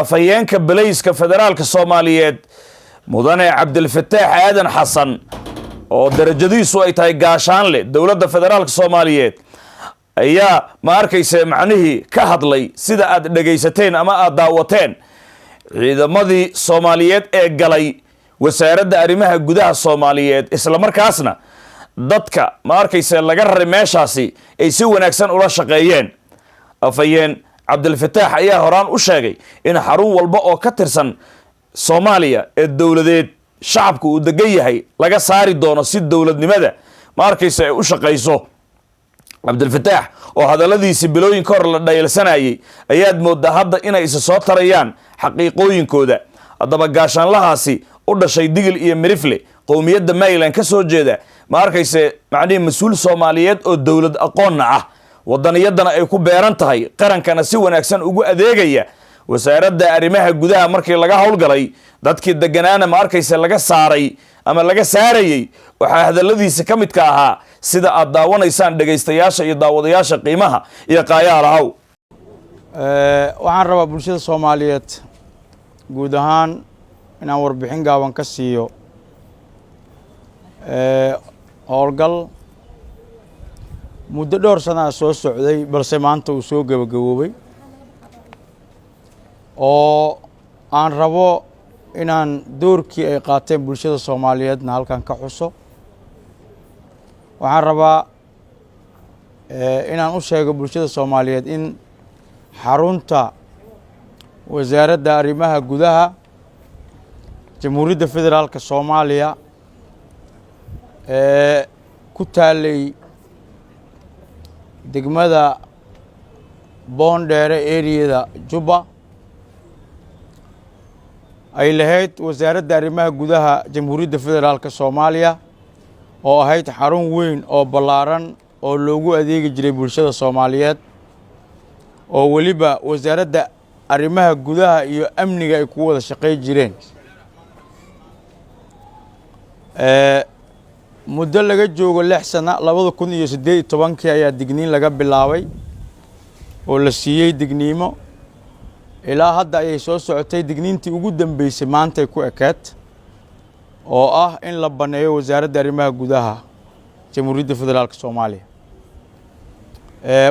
afhayeenka balayska federaalka Soomaaliyeed mudane Cabdilfataax Aadan Xasan oo darajadiisu ay tahay gaashaan leh dawladda federaalka Soomaaliyeed ayaa ma arkaysa macnihii ka hadlay sida aad dhageysateen ama aad daawateen ciidamadii Soomaaliyeed ee galay wasaaradda arrimaha gudaha Soomaaliyeed isla markaasna dadka ma arkaysa laga raray meeshaasi ay si wanaagsan ula shaqeeyeen afhayeen Cabdilfataax ayaa horaan u sheegay in xarun walba oo ka tirsan Soomaaliya ee dawladeed shacabku uu degan yahay laga saari doono si dawladnimada ma arkaysa ay u shaqeyso Cabdilfataax oo hadaladiisi bilooyin ka hor la dhayalsanayay ayaad moodaa hadda inay isa soo tarayaan xaqiiqooyinkooda haddaba gaashaanlahaasi u dhashay Digil iyo Mirifle qowmiyadda Maryland ka soo jeeda ma arkaysa macnaheedu mas'uul Soomaaliyeed oo dawlad aqoon ah wadaniyadana ay ku beeran tahay qarankana si wanaagsan ugu adeegaya wasaaradda arrimaha gudaha markii laga howlgalay dadkii deganaana ma arkaysa laga saaray ama laga saarayay waxa hadaladiisa ka mid ka ahaa sida aad daawanaysaan dhageystayaasha iyo daawadayaasha qiimaha iyo qaayaalaha waxaan rabaa bulshada Soomaaliyeed guud ahaan inaan warbixin gaaban ka siiyo howlgal muddo dhowr sano soo socday balse maanta uu soo gabagaboobay oo aan rabo inaan doorkii ay qaateen bulshada Soomaaliyeedna halkan ka xuso waxaan rabaa inaan u sheego bulshada Soomaaliyeed in xarunta wasaaradda arrimaha gudaha Jamhuuriyadda Federaalka Soomaaliya ku taalay degmada Boondere area Juba ay lahayd wasaaradda arrimaha gudaha Jamhuuriyadda Federaalka Soomaaliya oo ahayd xarun weyn oo ballaaran oo loogu adeegi jiray bulshada Soomaaliyeed oo waliba wasaaradda arrimaha gudaha iyo amniga ay ku wada shaqeey jireen muddo laga joogo 6 sano 2018 ayaa digniin laga bilaabay oo la siiyay digniimo ilaa hadda ay soo socotay digniintii ugu dambeysay maanta ay ku ekeed oo ah in la baneeyo wasaaradda arrimaha gudaha Jamhuuriyadda Federaalka Soomaaliya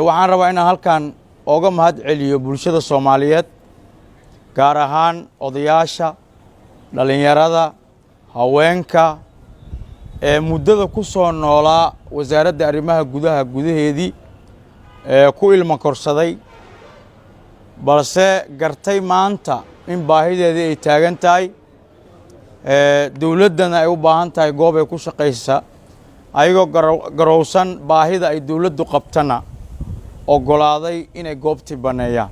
waxaan rabaa inaan halkan uga mahad celiyo bulshada Soomaaliyeed gaar ahaan odayaasha dhalinyarada haweenka muddada ku soo noolaa wasaaradda arrimaha gudaha gudaheedii ku ilma korsaday balse gartay maanta in baahideedii ay taagan tahay dawladdana ay u baahan tahay goob ay ku shaqeysa ayagoo garowsan baahida ay dawladdu qabtana ogolaaday inay goobtii baneeyaan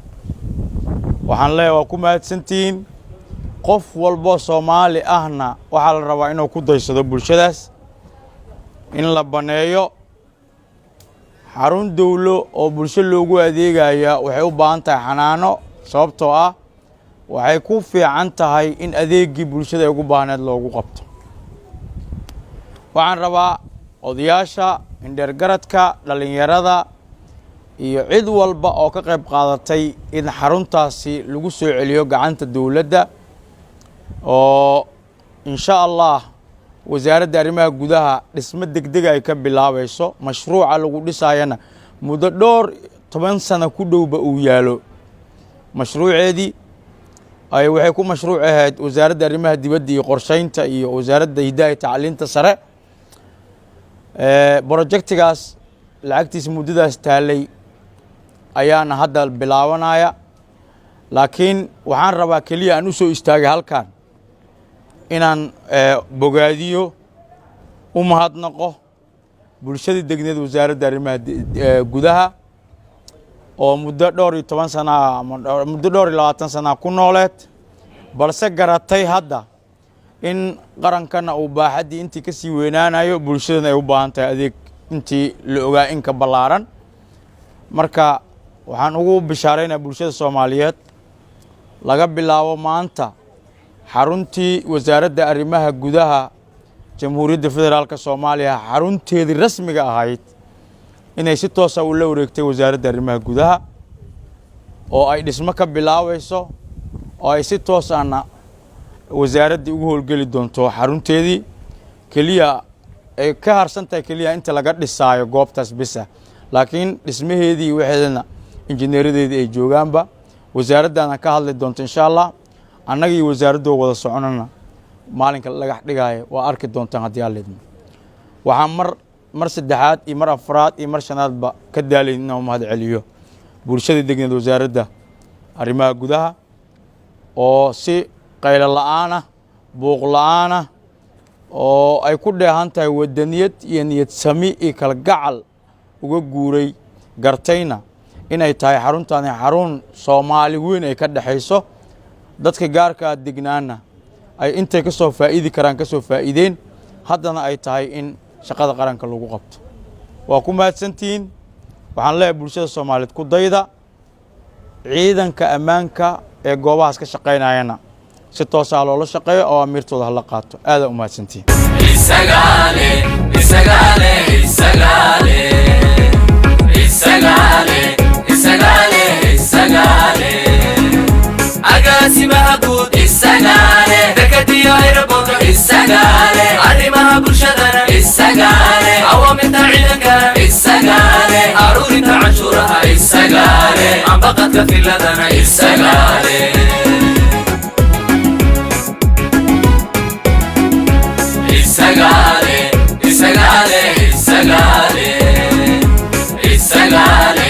waxaan leeyahay waa ku mahadsantihiin qof walbo Soomaali ahna waxaa la rabaa inuu ku daysado bulshadaas in la baneeyo xarun dawlo oo bulsho loogu adeegaya waxay u baahan tahay xanaano sababtoo ah waxay ku fiican tahay in adeegii bulshada ugu baahaneed loogu qabto waxaan rabaa odayaasha indhergaradka dhalinyarada iyo cid walba oo ka qayb qaadatay in xaruntaasi lagu soo celiyo gacanta dawladda oo insha Allah wasaaradda arrimaha gudaha dhismo degdeg ay ka bilaabayso mashruuca lagu dhisayana muddo dhowr 10 sano ku dhowba uu yaalo mashruuceedii ay waxay ku mashruuc ahayd wasaaradda arrimaha dibadda iyo qorsheynta iyo wasaaradda hidaayada tacliinta sare projectigaas lacagtiisa muddadaas taalay ayaana hadda bilaabanaya laakiin waxaan rabaa kaliya aan u soo istaagay halkan inaan bogaadiyo u mahadnaqo bulshada degneed wasaaradda arrimaha gudaha oo muddo dhowr 10 sano ama muddo dhowr 20 sano ku nooleed balse garatay hadda in qarankana uu baaxadii intii ka sii weynaanayo bulshadana ay u baahan tahay adeeg intii la ogaa in ka ballaaran marka waxaan ugu bishaareynaa bulshada Soomaaliyeed laga bilaabo maanta xaruntii wasaaradda arrimaha gudaha Jamhuuriyadda Federaalka Soomaaliya xarunteedii rasmiga ahayd inay si toos ah u la wareegtay wasaaradda arrimaha gudaha oo ay dhismo ka bilaabayso oo ay si toos ahna wasaaradda ugu howlgeli doonto xarunteedii keliya ay ka harsan tahay keliya inta laga dhisaayo goobtaas bisa laakiin dhismaheedii waxeedana injineeradeedii ay joogaanba wasaaraddaana ka hadli doonto insha allah annagii wasaaraddoo wada soconana maalinka dhagax dhigaayo waa arki doontaan haddii aan leedno waxaan mar saddexaad iyo mar afraad iyo mar shanaadba ka daalayn inaan u mahad celiyo bulshada degneed wasaaradda arrimaha gudaha oo si qaylo la'aan ah buuq la'aan ah oo ay ku dheehan tahay wadaniyad iyo niyad sami iyo kalgacal uga guuray gartayna inay tahay xaruntaani xarun Soomaali weyn ay ka dhaxayso dadka gaarka degnaana ay intay ka soo faa'iidi karaan ka soo faa'iideen haddana ay tahay in shaqada qaranka lagu qabto waa ku mahadsantiin waxaan leeyahay bulshada Soomaaliyeed ku dayda ciidanka ammaanka ee goobahaas ka shaqeynayana si toos ah loola shaqeeyo oo amirtooda la qaato aad u mahadsantiin isagaale isagaale isagaale isagaale isagaale isagaale agaasimaha guud isagaale dekadiyo aeroboorka isagaale arrimaha bulshadana isagaale awaamirta ciidanka isagaale aruurinta canshuuraha isagaale ambaqadka filadana isagaale isagaale isagaale isagaale isagaale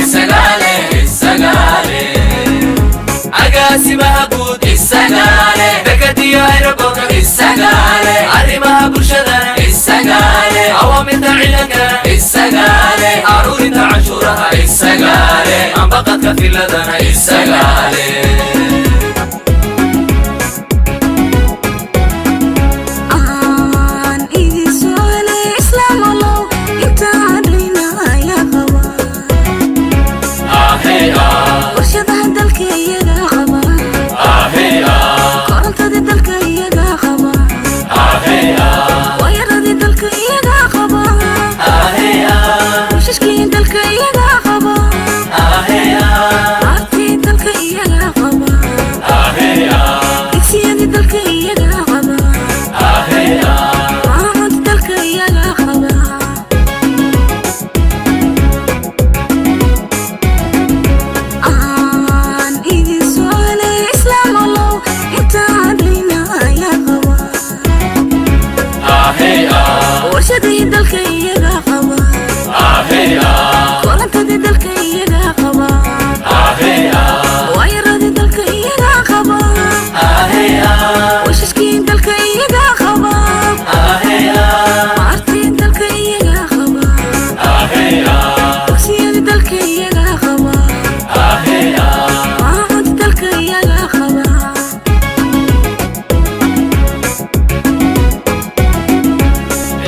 isagaale isagaale agaasimaha guud isagaale dekadiyo aeroboorka isagaale arrimaha bulshadana isagaale awaamirta ciidanka isagaale aruurinta canshuuraha isagaale ambaqadka filadana isagaale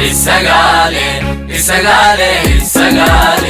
isagaale isagaale isagaale